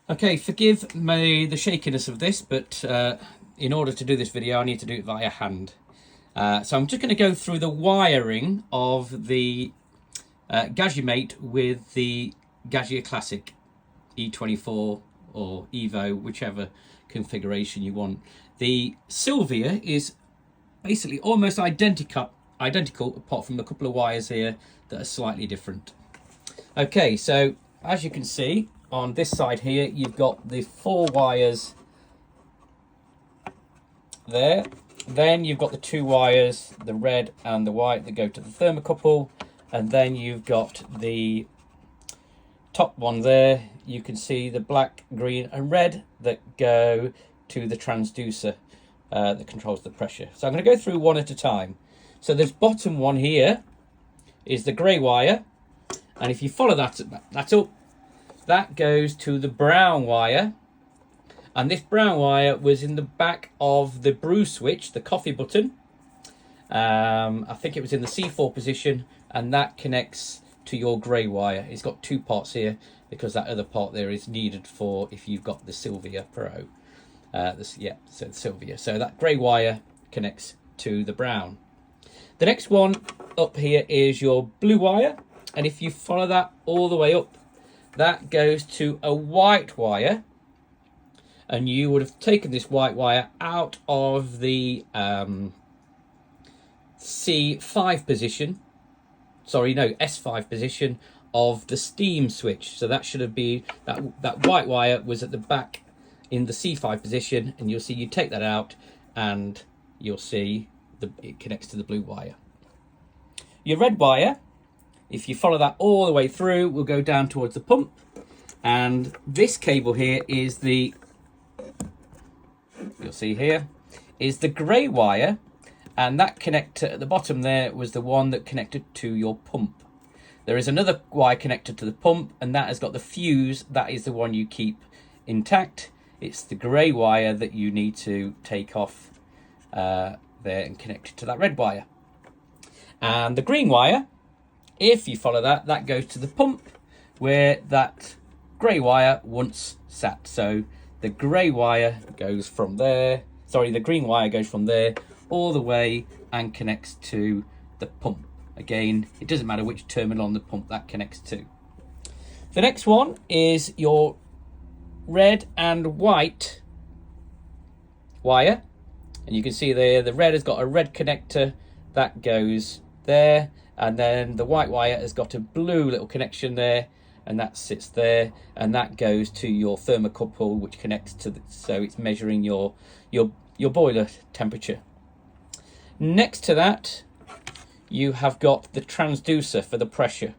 Okay, forgive me the shakiness of this, but in order to do this video, I need to do it via hand. So I'm just going to go through the wiring of the GaggiMate with the Gaggia Classic E24 or Evo, whichever configuration you want. The Sylvia is basically almost identical apart from a couple of wires here that are slightly different. Okay, so as you can see on this side here, you've got the 4 wires there. Then you've got the 2 wires, the red and the white, that go to the thermocouple, and then you've got the top one there. You can see the black, green and red that go to the transducer that controls the pressure. So I'm going to go through one at a time. So this bottom one here is the grey wire, and if you follow that up, that goes to the brown wire, and this brown wire was in the back of the brew switch, the coffee button. I think it was in the C4 position, and that connects to your grey wire. It's got 2 parts here because that other part there is needed for if you've got the Sylvia Pro. So the Sylvia. So that grey wire connects to the brown. The next one up here is your blue wire, and if you follow that all the way up, that goes to a white wire, and you would have taken this white wire out of the C5 position, S5 position of the steam switch. So that should have been, that white wire was at the back in the C5 position, and you'll see you take that out and you'll see it connects to the blue wire. Your red wire, if you follow that all the way through, will go down towards the pump, and this cable here is the, you'll see here, is the grey wire, and that connector at the bottom there was the one that connected to your pump. There is another wire connected to the pump, and that has got the fuse. That is the one you keep intact. It's the grey wire that you need to take off there and connect it to that red wire. And the green wire, if you follow that, that goes to the pump where that grey wire once sat. So the grey wire goes from there, the green wire goes from there all the way and connects to the pump. Again, it doesn't matter which terminal on the pump that connects to. The next one is your red and white wire, and you can see there the red has got a red connector that goes there, and then the white wire has got a blue little connection there, and that sits there, and that goes to your thermocouple, which connects to so it's measuring your boiler temperature. Next to that, you have got the transducer for the pressure.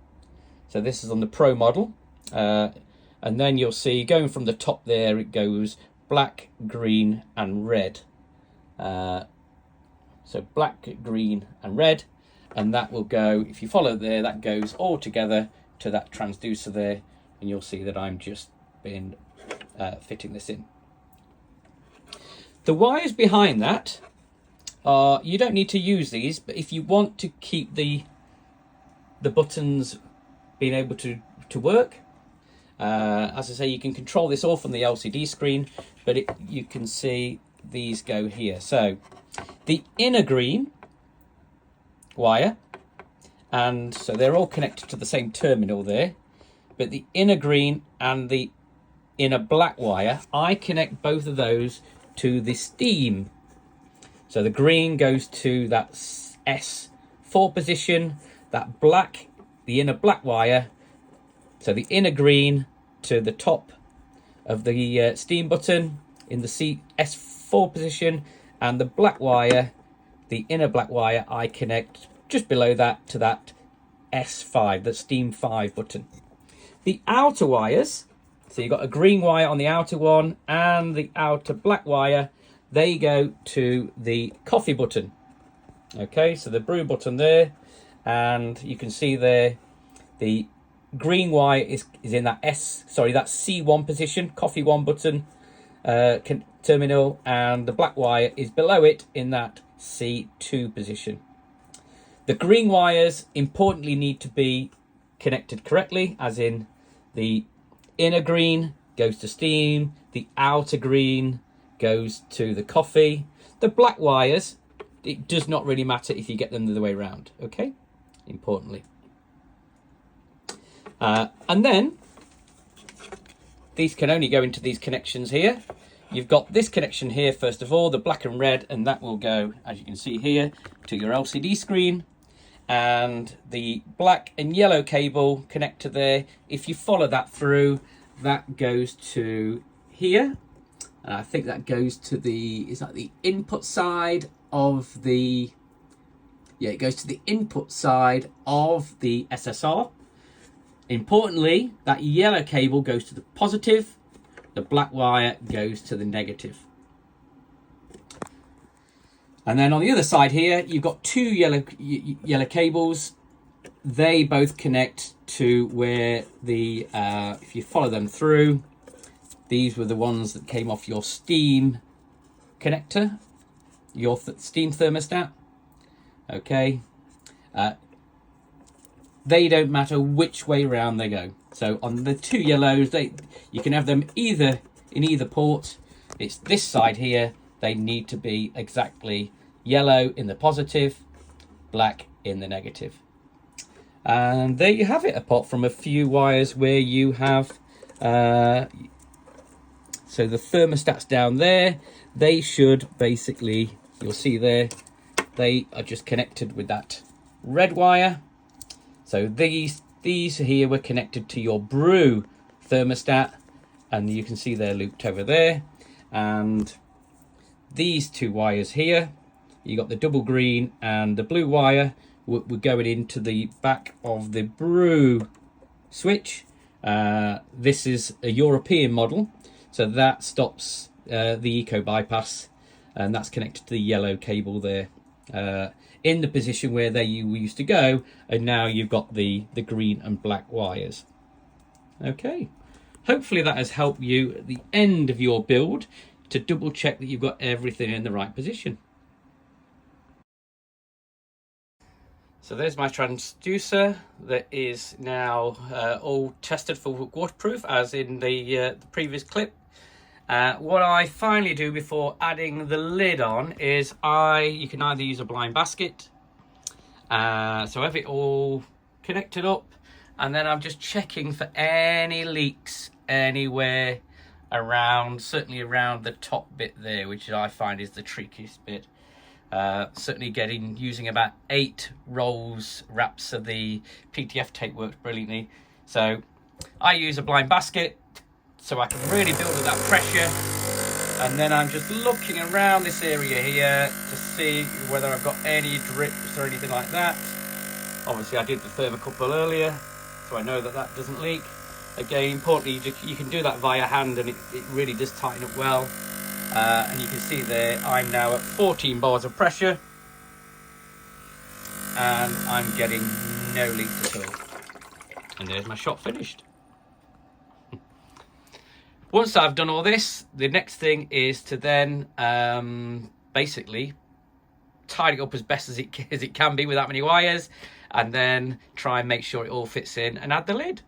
So this is on the Pro model, and then you'll see going from the top there, it goes black, green and red. So black, green and red, and that will go, if you follow there, that goes all together to that transducer there, and you'll see that I'm just been fitting this in. The wires behind that are, you don't need to use these, but if you want to keep the buttons being able to work, as I say, you can control this all from the LCD screen, but you can see these go here. So the inner green wire, and so they're all connected to the same terminal there, but the inner green and the inner black wire, I connect both of those to the steam. So the green goes to that S4 position, that black, the inner black wire, so the inner green to the top of the steam button in the S4 position, and the black wire, the inner black wire, I connect just below that to that S5, the steam 5 button. The outer wires, so you've got a green wire on the outer one and the outer black wire, they go to the coffee button. Okay, so the brew button there, and you can see there the green wire is in that that C1 position, coffee 1 button terminal, and the black wire is below it in that C2 position. The green wires importantly need to be connected correctly, as in the inner green goes to steam, the outer green goes to the coffee. The black wires, it does not really matter if you get them the other way around, okay? Importantly. And then, these can only go into these connections here. You've got this connection here, first of all, the black and red, and that will go, as you can see here, to your LCD screen. And the black and yellow cable connector there, if you follow that through, that goes to here. And I think that goes to the, is that the input side of the, yeah, it goes to the input side of the SSR. Importantly, that yellow cable goes to the positive, the black wire goes to the negative. And then on the other side here, you've got two yellow cables. They both connect to where the, if you follow them through, these were the ones that came off your steam connector, your steam thermostat. Okay. They don't matter which way round they go. So on the two yellows, you can have them either in either port. It's this side here. They need to be exactly yellow in the positive, black in the negative. And there you have it, apart from a few wires where you have, so the thermostats down there, they should basically, you'll see there, they are just connected with that red wire. So these here were connected to your brew thermostat, and you can see they're looped over there. And these two wires here, you got the double green and the blue wire, we're going into the back of the brew switch. This is a European model, so that stops the eco bypass, and that's connected to the yellow cable there. In the position where you used to go, and now you've got the green and black wires. Okay, hopefully that has helped you at the end of your build to double check that you've got everything in the right position. So there's my transducer that is now all tested for waterproof, as in the previous clip. What I finally do before adding the lid on is you can either use a blind basket, so I have it all connected up, and then I'm just checking for any leaks anywhere around, certainly around the top bit there, which I find is the trickiest bit. Certainly using about 8 wraps of the PTF tape works brilliantly. So I use a blind basket, so I can really build with that pressure, and then I'm just looking around this area here to see whether I've got any drips or anything like that. Obviously I did the thermocouple earlier, so I know that that doesn't leak. Again, importantly, you can do that via hand, and it really does tighten up well. And you can see there, I'm now at 14 bars of pressure, and I'm getting no leaks at all. And there's my shot finished. Once I've done all this, the next thing is to then basically tidy it up as best as it can be without many wires, and then try and make sure it all fits in and add the lid.